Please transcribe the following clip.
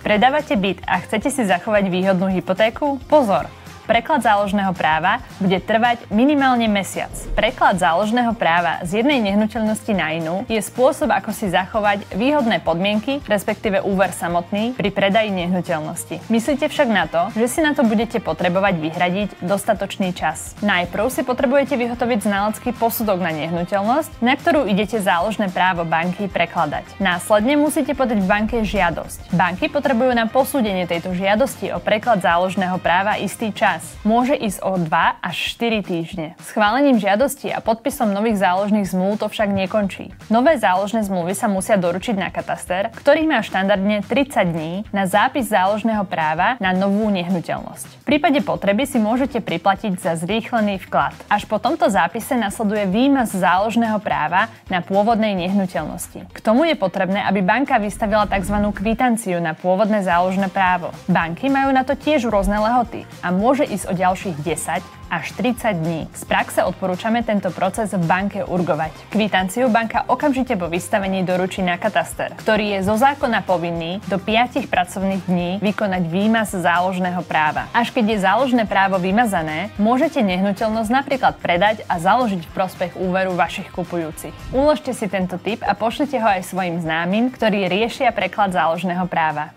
Predávate byt a chcete si zachovať výhodnú hypotéku? Pozor! Preklad záložného práva bude trvať minimálne mesiac. Preklad záložného práva z jednej nehnuteľnosti na inú je spôsob, ako si zachovať výhodné podmienky, respektíve úver samotný pri predaji nehnuteľnosti. Myslíte však na to, že si na to budete potrebovať vyhradiť dostatočný čas. Najprv si potrebujete vyhotoviť znalecký posudok na nehnuteľnosť, na ktorú idete záložné právo banky prekladať. Následne musíte podať v banke žiadosť. Banky potrebujú na posúdenie tejto žiadosti o preklad záložného práva istý čas. Môže ísť o 2 až 4 týždne. Schválením žiadosti a podpisom nových záložných zmluv to však nekončí. Nové záložné zmluvy sa musia doručiť na kataster, ktorý má štandardne 30 dní na zápis záložného práva na novú nehnuteľnosť. V prípade potreby si môžete priplatiť za zrýchlený vklad. Až po tomto zápise nasleduje výmaz záložného práva na pôvodnej nehnuteľnosti. K tomu je potrebné, aby banka vystavila tzv. Kvitanciu na pôvodné záložné právo. Banky majú na to tiež rôzne lehoty a môže ísť o ďalších 10 až 30 dní. Z praxe odporúčame tento proces v banke urgovať. Kvitanciu banka okamžite po vystavení doručí na kataster, ktorý je zo zákona povinný do 5 pracovných dní vykonať výmaz záložného práva. Až keď je záložné právo vymazané, môžete nehnuteľnosť napríklad predať a založiť v prospech úveru vašich kupujúcich. Uložte si tento tip a pošlite ho aj svojim známym, ktorí riešia preklad záložného práva.